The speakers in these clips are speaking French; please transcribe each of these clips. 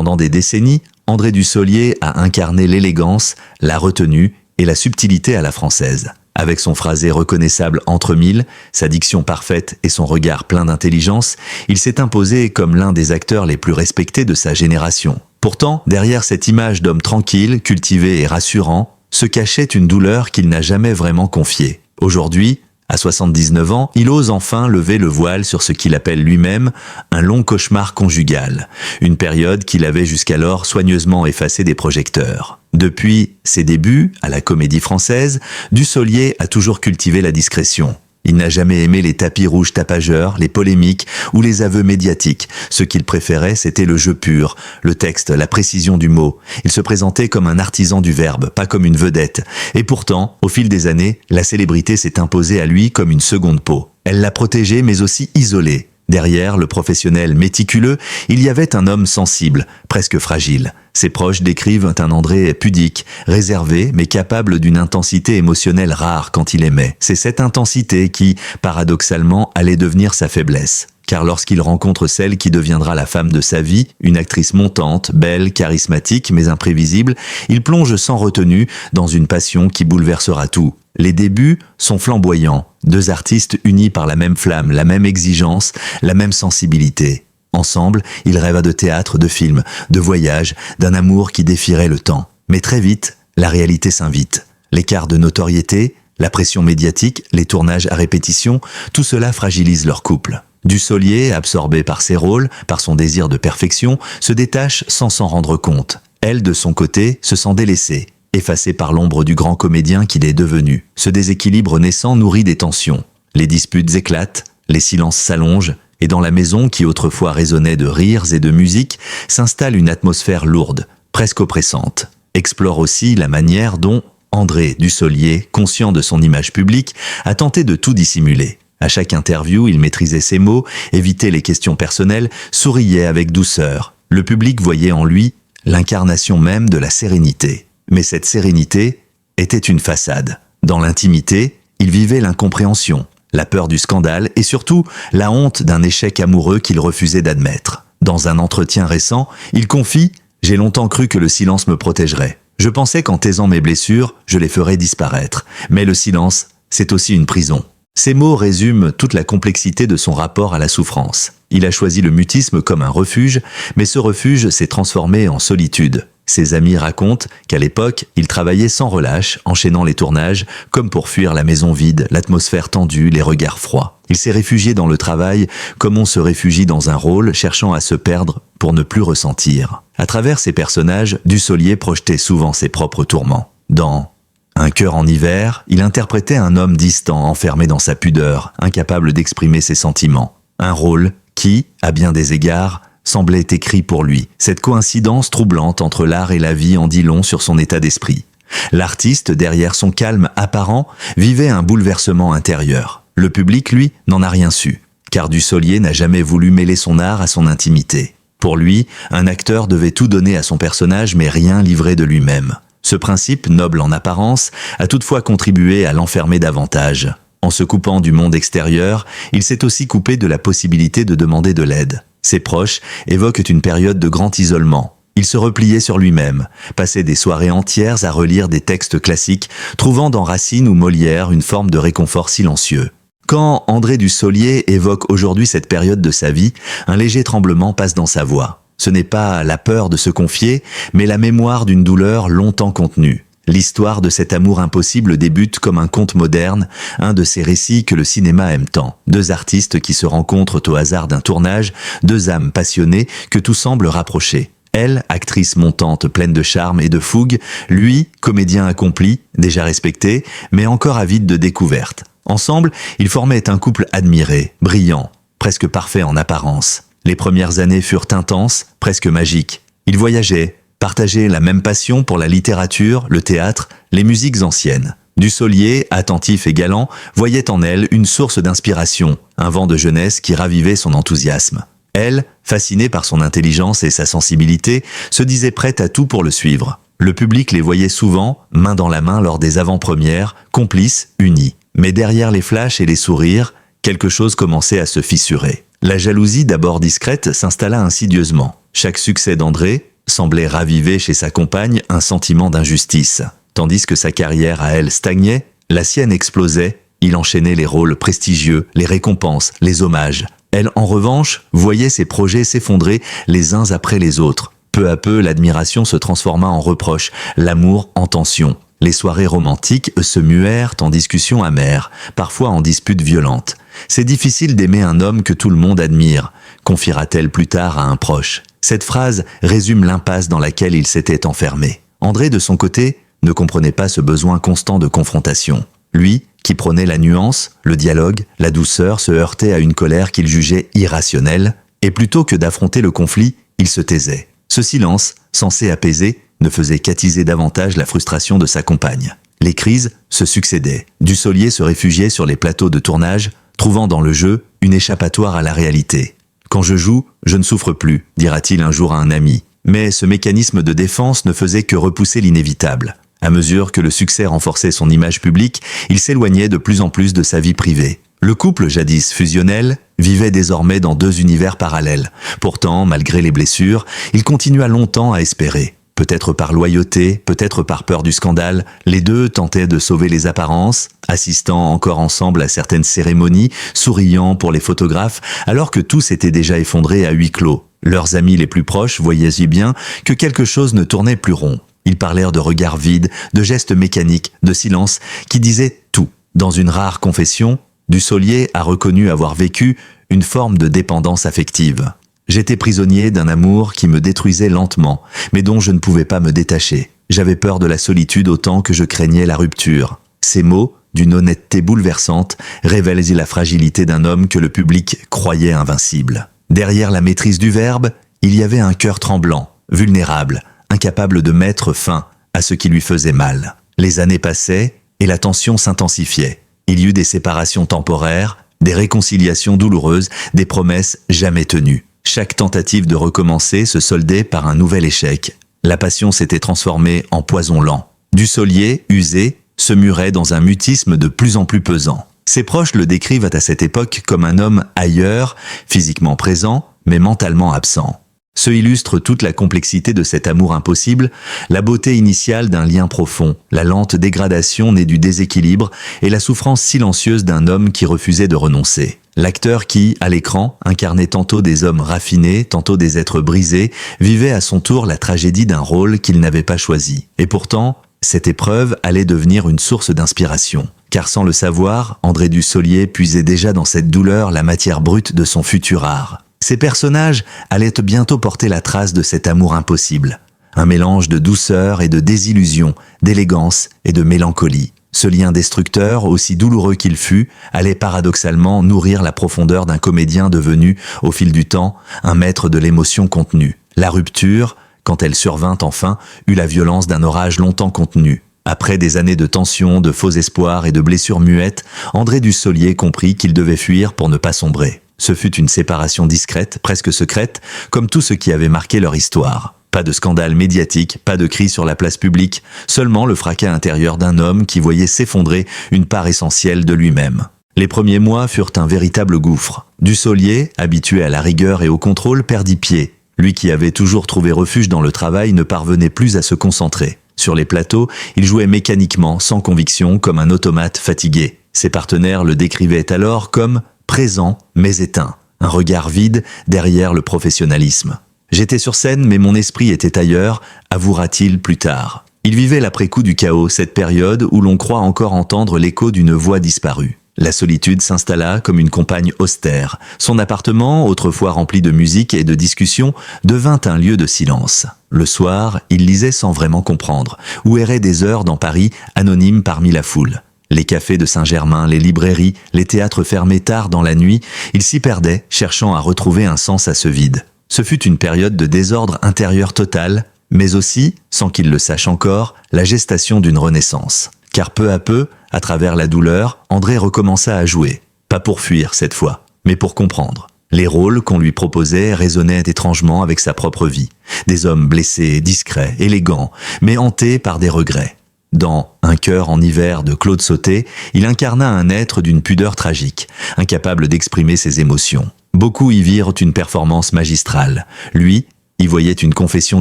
Pendant des décennies, André Dussolier a incarné l'élégance, la retenue et la subtilité à la française. Avec son phrasé reconnaissable entre mille, sa diction parfaite et son regard plein d'intelligence, il s'est imposé comme l'un des acteurs les plus respectés de sa génération. Pourtant, derrière cette image d'homme tranquille, cultivé et rassurant, se cachait une douleur qu'il n'a jamais vraiment confiée. Aujourd'hui, à 79 ans, il ose enfin lever le voile sur ce qu'il appelle lui-même un long cauchemar conjugal, une période qu'il avait jusqu'alors soigneusement effacée des projecteurs. Depuis ses débuts à la Comédie Française, Dussolier a toujours cultivé la discrétion. Il n'a jamais aimé les tapis rouges tapageurs, les polémiques ou les aveux médiatiques. Ce qu'il préférait, c'était le jeu pur, le texte, la précision du mot. Il se présentait comme un artisan du verbe, pas comme une vedette. Et pourtant, au fil des années, la célébrité s'est imposée à lui comme une seconde peau. Elle l'a protégé, mais aussi isolé. Derrière le professionnel méticuleux, il y avait un homme sensible, presque fragile. Ses proches décrivent un André pudique, réservé, mais capable d'une intensité émotionnelle rare quand il aimait. C'est cette intensité qui, paradoxalement, allait devenir sa faiblesse. Car lorsqu'il rencontre celle qui deviendra la femme de sa vie, une actrice montante, belle, charismatique, mais imprévisible, il plonge sans retenue dans une passion qui bouleversera tout. Les débuts sont flamboyants, deux artistes unis par la même flamme, la même exigence, la même sensibilité. Ensemble, ils rêvent de théâtre, de films, de voyages, d'un amour qui défierait le temps. Mais très vite, la réalité s'invite. L'écart de notoriété, la pression médiatique, les tournages à répétition, tout cela fragilise leur couple. Dussolier, absorbé par ses rôles, par son désir de perfection, se détache sans s'en rendre compte. Elle, de son côté, se sent délaissée, effacée par l'ombre du grand comédien qu'il est devenu. Ce déséquilibre naissant nourrit des tensions. Les disputes éclatent, les silences s'allongent, et dans la maison qui autrefois résonnait de rires et de musique, s'installe une atmosphère lourde, presque oppressante. Explore aussi la manière dont André Dussolier, conscient de son image publique, a tenté de tout dissimuler. À chaque interview, il maîtrisait ses mots, évitait les questions personnelles, souriait avec douceur. Le public voyait en lui l'incarnation même de la sérénité. Mais cette sérénité était une façade. Dans l'intimité, il vivait l'incompréhension, la peur du scandale et surtout la honte d'un échec amoureux qu'il refusait d'admettre. Dans un entretien récent, il confie « J'ai longtemps cru que le silence me protégerait. Je pensais qu'en taisant mes blessures, je les ferais disparaître. Mais le silence, c'est aussi une prison. » Ces mots résument toute la complexité de son rapport à la souffrance. Il a choisi le mutisme comme un refuge, mais ce refuge s'est transformé en solitude. Ses amis racontent qu'à l'époque, il travaillait sans relâche, enchaînant les tournages, comme pour fuir la maison vide, l'atmosphère tendue, les regards froids. Il s'est réfugié dans le travail, comme on se réfugie dans un rôle, cherchant à se perdre pour ne plus ressentir. À travers ses personnages, Dussolier projetait souvent ses propres tourments. Dans Un cœur en hiver, il interprétait un homme distant, enfermé dans sa pudeur, incapable d'exprimer ses sentiments. Un rôle qui, à bien des égards, semblait écrit pour lui. Cette coïncidence troublante entre l'art et la vie en dit long sur son état d'esprit. L'artiste, derrière son calme apparent, vivait un bouleversement intérieur. Le public, lui, n'en a rien su, car Dussolier n'a jamais voulu mêler son art à son intimité. Pour lui, un acteur devait tout donner à son personnage mais rien livrer de lui-même. Ce principe, noble en apparence, a toutefois contribué à l'enfermer davantage. En se coupant du monde extérieur, il s'est aussi coupé de la possibilité de demander de l'aide. Ses proches évoquent une période de grand isolement. Il se repliait sur lui-même, passait des soirées entières à relire des textes classiques, trouvant dans Racine ou Molière une forme de réconfort silencieux. Quand André Dussolier évoque aujourd'hui cette période de sa vie, un léger tremblement passe dans sa voix. Ce n'est pas la peur de se confier, mais la mémoire d'une douleur longtemps contenue. L'histoire de cet amour impossible débute comme un conte moderne, un de ces récits que le cinéma aime tant. Deux artistes qui se rencontrent au hasard d'un tournage, deux âmes passionnées que tout semble rapprocher. Elle, actrice montante pleine de charme et de fougue, lui, comédien accompli, déjà respecté, mais encore avide de découvertes. Ensemble, ils formaient un couple admiré, brillant, presque parfait en apparence. Les premières années furent intenses, presque magiques. Ils voyageaient, partageaient la même passion pour la littérature, le théâtre, les musiques anciennes. Dussolier, attentif et galant, voyait en elle une source d'inspiration, un vent de jeunesse qui ravivait son enthousiasme. Elle, fascinée par son intelligence et sa sensibilité, se disait prête à tout pour le suivre. Le public les voyait souvent, main dans la main lors des avant-premières, complices, unis. Mais derrière les flashs et les sourires, quelque chose commençait à se fissurer. La jalousie, d'abord discrète, s'installa insidieusement. Chaque succès d'André, semblait raviver chez sa compagne un sentiment d'injustice. Tandis que sa carrière à elle stagnait, la sienne explosait, il enchaînait les rôles prestigieux, les récompenses, les hommages. Elle, en revanche, voyait ses projets s'effondrer les uns après les autres. Peu à peu, l'admiration se transforma en reproche, l'amour en tension. Les soirées romantiques se muèrent en discussions amères, parfois en disputes violentes. « C'est difficile d'aimer un homme que tout le monde admire », confiera-t-elle plus tard à un proche. Cette phrase résume l'impasse dans laquelle il s'était enfermé. André, de son côté, ne comprenait pas ce besoin constant de confrontation. Lui, qui prônait la nuance, le dialogue, la douceur, se heurtait à une colère qu'il jugeait irrationnelle, et plutôt que d'affronter le conflit, il se taisait. Ce silence, censé apaiser, ne faisait qu'attiser davantage la frustration de sa compagne. Les crises se succédaient. Dussolier se réfugiait sur les plateaux de tournage, trouvant dans le jeu une échappatoire à la réalité. « Quand je joue, je ne souffre plus », dira-t-il un jour à un ami. Mais ce mécanisme de défense ne faisait que repousser l'inévitable. À mesure que le succès renforçait son image publique, il s'éloignait de plus en plus de sa vie privée. Le couple, jadis fusionnel, vivait désormais dans deux univers parallèles. Pourtant, malgré les blessures, il continua longtemps à espérer. Peut-être par loyauté, peut-être par peur du scandale, les deux tentaient de sauver les apparences, assistant encore ensemble à certaines cérémonies, souriant pour les photographes, alors que tout s'était déjà effondré à huis clos. Leurs amis les plus proches voyaient bien que quelque chose ne tournait plus rond. Ils parlèrent de regards vides, de gestes mécaniques, de silence, qui disaient tout. Dans une rare confession, Dussolier a reconnu avoir vécu une forme de dépendance affective. J'étais prisonnier d'un amour qui me détruisait lentement, mais dont je ne pouvais pas me détacher. J'avais peur de la solitude autant que je craignais la rupture. Ces mots, d'une honnêteté bouleversante, révèlent la fragilité d'un homme que le public croyait invincible. Derrière la maîtrise du verbe, il y avait un cœur tremblant, vulnérable, incapable de mettre fin à ce qui lui faisait mal. Les années passaient et la tension s'intensifiait. Il y eut des séparations temporaires, des réconciliations douloureuses, des promesses jamais tenues. Chaque tentative de recommencer se soldait par un nouvel échec. La passion s'était transformée en poison lent. Dussolier, usé, se murait dans un mutisme de plus en plus pesant. Ses proches le décrivent à cette époque comme un homme ailleurs, physiquement présent, mais mentalement absent. Se illustre toute la complexité de cet amour impossible, la beauté initiale d'un lien profond, la lente dégradation née du déséquilibre et la souffrance silencieuse d'un homme qui refusait de renoncer. L'acteur qui, à l'écran, incarnait tantôt des hommes raffinés, tantôt des êtres brisés, vivait à son tour la tragédie d'un rôle qu'il n'avait pas choisi. Et pourtant, cette épreuve allait devenir une source d'inspiration. Car sans le savoir, André Dussolier puisait déjà dans cette douleur la matière brute de son futur art. Ces personnages allaient bientôt porter la trace de cet amour impossible. Un mélange de douceur et de désillusion, d'élégance et de mélancolie. Ce lien destructeur, aussi douloureux qu'il fut, allait paradoxalement nourrir la profondeur d'un comédien devenu, au fil du temps, un maître de l'émotion contenue. La rupture, quand elle survint enfin, eut la violence d'un orage longtemps contenu. Après des années de tension, de faux espoirs et de blessures muettes, André Dussolier comprit qu'il devait fuir pour ne pas sombrer. Ce fut une séparation discrète, presque secrète, comme tout ce qui avait marqué leur histoire. Pas de scandale médiatique, pas de cris sur la place publique, seulement le fracas intérieur d'un homme qui voyait s'effondrer une part essentielle de lui-même. Les premiers mois furent un véritable gouffre. Dussolier, habitué à la rigueur et au contrôle, perdit pied. Lui qui avait toujours trouvé refuge dans le travail ne parvenait plus à se concentrer. Sur les plateaux, il jouait mécaniquement, sans conviction, comme un automate fatigué. Ses partenaires le décrivaient alors comme présent mais éteint, un regard vide derrière le professionnalisme. J'étais sur scène mais mon esprit était ailleurs, avouera-t-il plus tard. Il vivait l'après-coup du chaos, cette période où l'on croit encore entendre l'écho d'une voix disparue. La solitude s'installa comme une compagne austère. Son appartement, autrefois rempli de musique et de discussions, devint un lieu de silence. Le soir, il lisait sans vraiment comprendre, ou errait des heures dans Paris, anonyme parmi la foule. Les cafés de Saint-Germain, les librairies, les théâtres fermés tard dans la nuit, il s'y perdait, cherchant à retrouver un sens à ce vide. Ce fut une période de désordre intérieur total, mais aussi, sans qu'il le sache encore, la gestation d'une renaissance. Car peu à peu, à travers la douleur, André recommença à jouer. Pas pour fuir cette fois, mais pour comprendre. Les rôles qu'on lui proposait résonnaient étrangement avec sa propre vie. Des hommes blessés, discrets, élégants, mais hantés par des regrets. Dans Un cœur en hiver de Claude Sautet, il incarna un être d'une pudeur tragique, incapable d'exprimer ses émotions. Beaucoup y virent une performance magistrale. Lui, y voyait une confession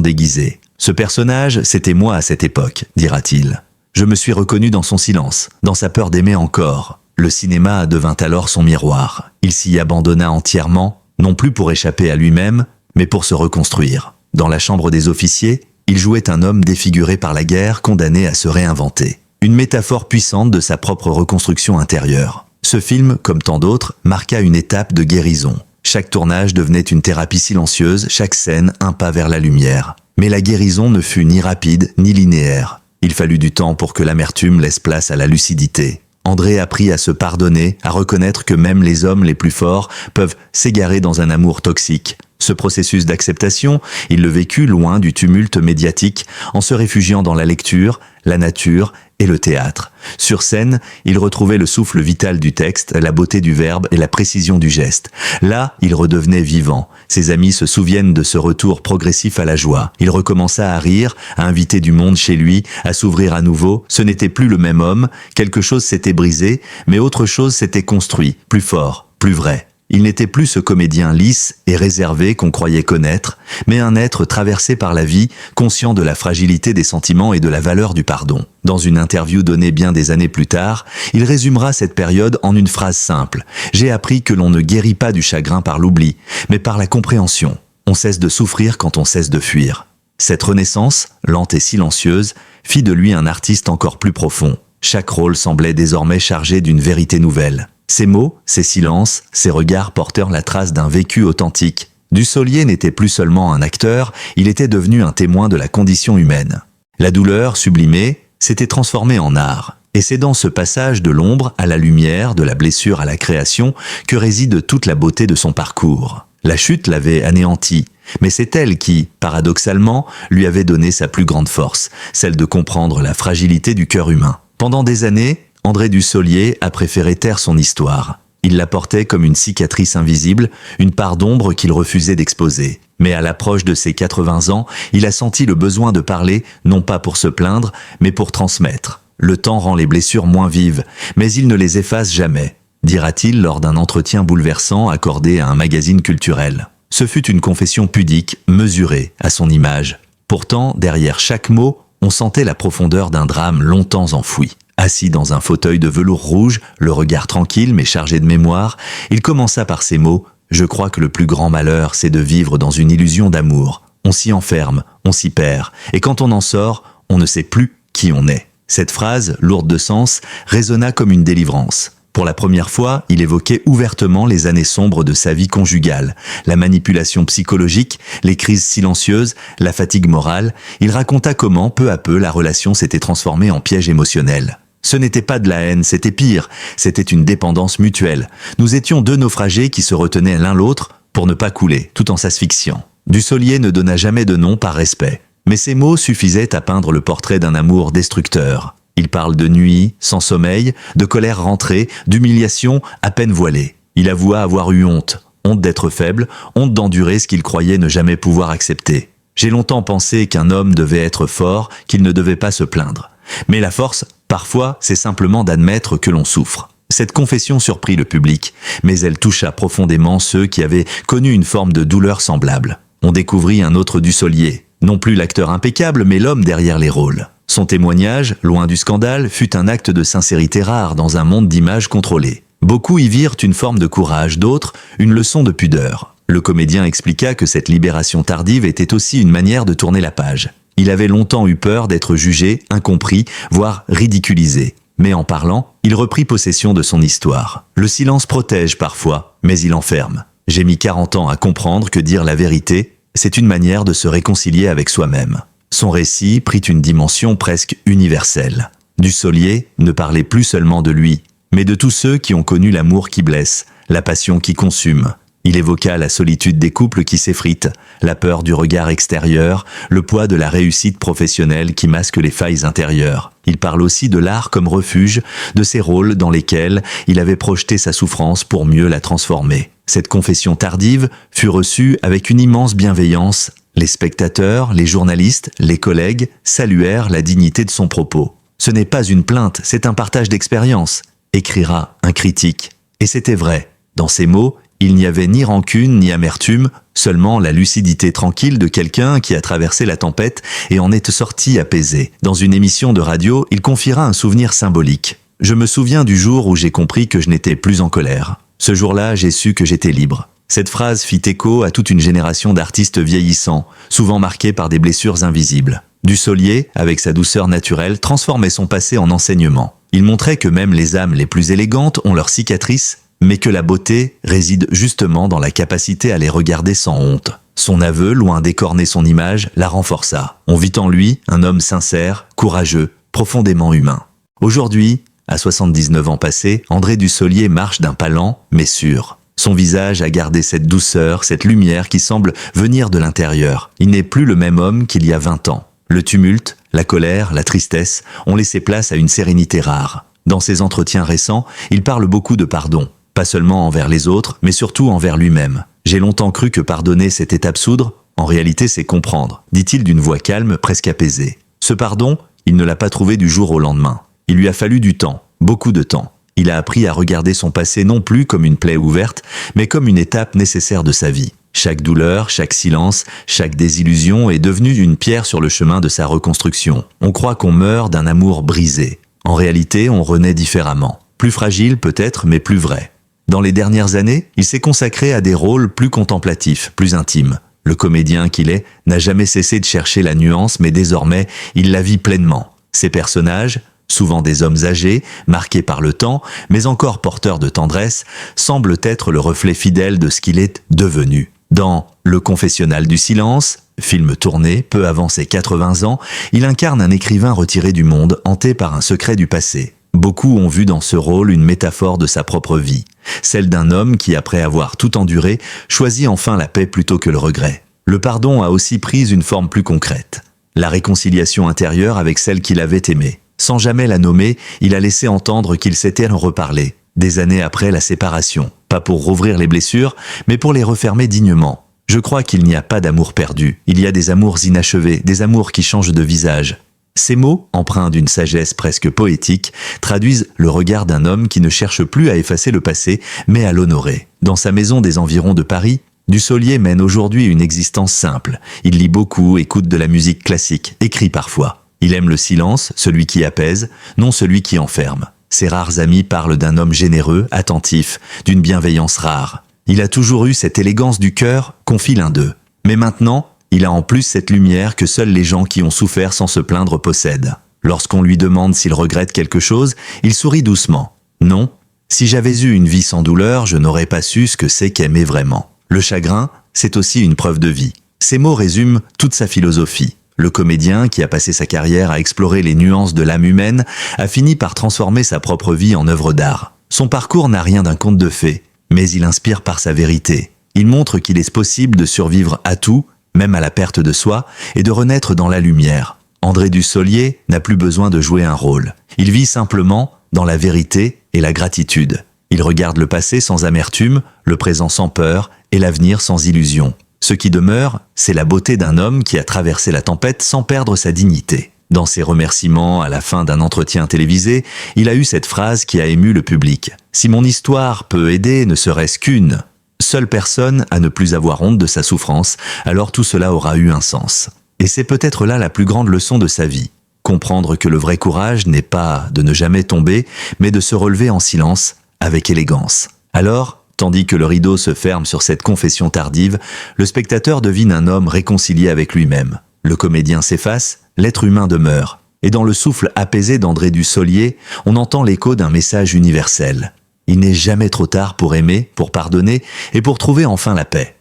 déguisée. « Ce personnage, c'était moi à cette époque », dira-t-il. « Je me suis reconnu dans son silence, dans sa peur d'aimer encore. Le cinéma devint alors son miroir. Il s'y abandonna entièrement, non plus pour échapper à lui-même, mais pour se reconstruire. Dans la chambre des officiers, il jouait un homme défiguré par la guerre, condamné à se réinventer. Une métaphore puissante de sa propre reconstruction intérieure. Ce film, comme tant d'autres, marqua une étape de guérison. Chaque tournage devenait une thérapie silencieuse, chaque scène un pas vers la lumière. Mais la guérison ne fut ni rapide ni linéaire. Il fallut du temps pour que l'amertume laisse place à la lucidité. André apprit à se pardonner, à reconnaître que même les hommes les plus forts peuvent s'égarer dans un amour toxique. Ce processus d'acceptation, il le vécut loin du tumulte médiatique, en se réfugiant dans la lecture, la nature et le théâtre. Sur scène, il retrouvait le souffle vital du texte, la beauté du verbe et la précision du geste. Là, il redevenait vivant. Ses amis se souviennent de ce retour progressif à la joie. Il recommença à rire, à inviter du monde chez lui, à s'ouvrir à nouveau. Ce n'était plus le même homme, quelque chose s'était brisé, mais autre chose s'était construit, plus fort, plus vrai. Il n'était plus ce comédien lisse et réservé qu'on croyait connaître, mais un être traversé par la vie, conscient de la fragilité des sentiments et de la valeur du pardon. Dans une interview donnée bien des années plus tard, il résumera cette période en une phrase simple. « J'ai appris que l'on ne guérit pas du chagrin par l'oubli, mais par la compréhension. On cesse de souffrir quand on cesse de fuir. » Cette renaissance, lente et silencieuse, fit de lui un artiste encore plus profond. Chaque rôle semblait désormais chargé d'une vérité nouvelle. Ses mots, ses silences, ses regards portèrent la trace d'un vécu authentique. Dussolier n'était plus seulement un acteur, il était devenu un témoin de la condition humaine. La douleur, sublimée, s'était transformée en art. Et c'est dans ce passage de l'ombre à la lumière, de la blessure à la création, que réside toute la beauté de son parcours. La chute l'avait anéanti, mais c'est elle qui, paradoxalement, lui avait donné sa plus grande force, celle de comprendre la fragilité du cœur humain. Pendant des années, André Dussolier a préféré taire son histoire. Il la portait comme une cicatrice invisible, une part d'ombre qu'il refusait d'exposer. Mais à l'approche de ses 80 ans, il a senti le besoin de parler, non pas pour se plaindre, mais pour transmettre. Le temps rend les blessures moins vives, mais il ne les efface jamais, dira-t-il lors d'un entretien bouleversant accordé à un magazine culturel. Ce fut une confession pudique, mesurée, à son image. Pourtant, derrière chaque mot, on sentait la profondeur d'un drame longtemps enfoui. Assis dans un fauteuil de velours rouge, le regard tranquille mais chargé de mémoire, il commença par ces mots « Je crois que le plus grand malheur, c'est de vivre dans une illusion d'amour. On s'y enferme, on s'y perd, et quand on en sort, on ne sait plus qui on est. » Cette phrase, lourde de sens, résonna comme une délivrance. Pour la première fois, il évoquait ouvertement les années sombres de sa vie conjugale, la manipulation psychologique, les crises silencieuses, la fatigue morale. Il raconta comment, peu à peu, la relation s'était transformée en piège émotionnel. Ce n'était pas de la haine, c'était pire, c'était une dépendance mutuelle. Nous étions deux naufragés qui se retenaient l'un l'autre pour ne pas couler, tout en s'asphyxiant. Dussolier ne donna jamais de nom par respect, mais ces mots suffisaient à peindre le portrait d'un amour destructeur. Il parle de nuit, sans sommeil, de colère rentrée, d'humiliation à peine voilée. Il avoua avoir eu honte d'être faible, honte d'endurer ce qu'il croyait ne jamais pouvoir accepter. J'ai longtemps pensé qu'un homme devait être fort, qu'il ne devait pas se plaindre. Mais la force, parfois, c'est simplement d'admettre que l'on souffre. Cette confession surprit le public, mais elle toucha profondément ceux qui avaient connu une forme de douleur semblable. On découvrit un autre Dussolier, non plus l'acteur impeccable, mais l'homme derrière les rôles. Son témoignage, loin du scandale, fut un acte de sincérité rare dans un monde d'images contrôlées. Beaucoup y virent une forme de courage, d'autres, une leçon de pudeur. Le comédien expliqua que cette libération tardive était aussi une manière de tourner la page. Il avait longtemps eu peur d'être jugé, incompris, voire ridiculisé. Mais en parlant, il reprit possession de son histoire. Le silence protège parfois, mais il enferme. J'ai mis 40 ans à comprendre que dire la vérité, c'est une manière de se réconcilier avec soi-même. Son récit prit une dimension presque universelle. Dussolier ne parlait plus seulement de lui, mais de tous ceux qui ont connu l'amour qui blesse, la passion qui consume. Il évoqua la solitude des couples qui s'effritent, la peur du regard extérieur, le poids de la réussite professionnelle qui masque les failles intérieures. Il parle aussi de l'art comme refuge, de ces rôles dans lesquels il avait projeté sa souffrance pour mieux la transformer. Cette confession tardive fut reçue avec une immense bienveillance. Les spectateurs, les journalistes, les collègues saluèrent la dignité de son propos. Ce n'est pas une plainte, c'est un partage d'expérience, écrira un critique. Et c'était vrai. Dans ces mots, Il n'y avait ni rancune ni amertume, seulement la lucidité tranquille de quelqu'un qui a traversé la tempête et en est sorti apaisé. Dans une émission de radio, il confiera un souvenir symbolique. « Je me souviens du jour où j'ai compris que je n'étais plus en colère. Ce jour-là, j'ai su que j'étais libre. » Cette phrase fit écho à toute une génération d'artistes vieillissants, souvent marqués par des blessures invisibles. Dussolier, avec sa douceur naturelle, transformait son passé en enseignement. Il montrait que même les âmes les plus élégantes ont leurs cicatrices, mais que la beauté réside justement dans la capacité à les regarder sans honte. Son aveu, loin d'écorner son image, la renforça. On vit en lui un homme sincère, courageux, profondément humain. Aujourd'hui, à 79 ans passés, André Dussolier marche d'un pas lent, mais sûr. Son visage a gardé cette douceur, cette lumière qui semble venir de l'intérieur. Il n'est plus le même homme qu'il y a 20 ans. Le tumulte, la colère, la tristesse ont laissé place à une sérénité rare. Dans ses entretiens récents, il parle beaucoup de pardon. Pas seulement envers les autres, mais surtout envers lui-même. « J'ai longtemps cru que pardonner c'était absoudre, en réalité c'est comprendre », dit-il d'une voix calme, presque apaisée. Ce pardon, il ne l'a pas trouvé du jour au lendemain. Il lui a fallu du temps, beaucoup de temps. Il a appris à regarder son passé non plus comme une plaie ouverte, mais comme une étape nécessaire de sa vie. Chaque douleur, chaque silence, chaque désillusion est devenue une pierre sur le chemin de sa reconstruction. On croit qu'on meurt d'un amour brisé. En réalité, on renaît différemment. Plus fragile peut-être, mais plus vrai. Dans les dernières années, il s'est consacré à des rôles plus contemplatifs, plus intimes. Le comédien qu'il est n'a jamais cessé de chercher la nuance, mais désormais, il la vit pleinement. Ses personnages, souvent des hommes âgés, marqués par le temps, mais encore porteurs de tendresse, semblent être le reflet fidèle de ce qu'il est devenu. Dans Le Confessionnal du silence, film tourné peu avant ses 80 ans, il incarne un écrivain retiré du monde, hanté par un secret du passé. Beaucoup ont vu dans ce rôle une métaphore de sa propre vie, celle d'un homme qui, après avoir tout enduré, choisit enfin la paix plutôt que le regret. Le pardon a aussi pris une forme plus concrète, la réconciliation intérieure avec celle qu'il avait aimée. Sans jamais la nommer, il a laissé entendre qu'il s'était reparlé, des années après la séparation, pas pour rouvrir les blessures, mais pour les refermer dignement. Je crois qu'il n'y a pas d'amour perdu, il y a des amours inachevés, des amours qui changent de visage. Ces mots, empreints d'une sagesse presque poétique, traduisent le regard d'un homme qui ne cherche plus à effacer le passé, mais à l'honorer. Dans sa maison des environs de Paris, Dussolier mène aujourd'hui une existence simple. Il lit beaucoup, écoute de la musique classique, écrit parfois. Il aime le silence, celui qui apaise, non celui qui enferme. Ses rares amis parlent d'un homme généreux, attentif, d'une bienveillance rare. Il a toujours eu cette élégance du cœur, confie l'un d'eux. Mais maintenant, il a en plus cette lumière que seuls les gens qui ont souffert sans se plaindre possèdent. Lorsqu'on lui demande s'il regrette quelque chose, il sourit doucement. Non, si j'avais eu une vie sans douleur, je n'aurais pas su ce que c'est qu'aimer vraiment. Le chagrin, c'est aussi une preuve de vie. Ces mots résument toute sa philosophie. Le comédien, qui a passé sa carrière à explorer les nuances de l'âme humaine, a fini par transformer sa propre vie en œuvre d'art. Son parcours n'a rien d'un conte de fées, mais il inspire par sa vérité. Il montre qu'il est possible de survivre à tout, même à la perte de soi, et de renaître dans la lumière. André Dussolier n'a plus besoin de jouer un rôle. Il vit simplement dans la vérité et la gratitude. Il regarde le passé sans amertume, le présent sans peur et l'avenir sans illusion. Ce qui demeure, c'est la beauté d'un homme qui a traversé la tempête sans perdre sa dignité. Dans ses remerciements à la fin d'un entretien télévisé, il a eu cette phrase qui a ému le public. « Si mon histoire peut aider, ne serait-ce qu'une seule personne à ne plus avoir honte de sa souffrance, alors tout cela aura eu un sens. » Et c'est peut-être là la plus grande leçon de sa vie. Comprendre que le vrai courage n'est pas de ne jamais tomber, mais de se relever en silence, avec élégance. Alors, tandis que le rideau se ferme sur cette confession tardive, le spectateur devine un homme réconcilié avec lui-même. Le comédien s'efface, l'être humain demeure. Et dans le souffle apaisé d'André Dussolier, on entend l'écho d'un message universel. Il n'est jamais trop tard pour aimer, pour pardonner et pour trouver enfin la paix.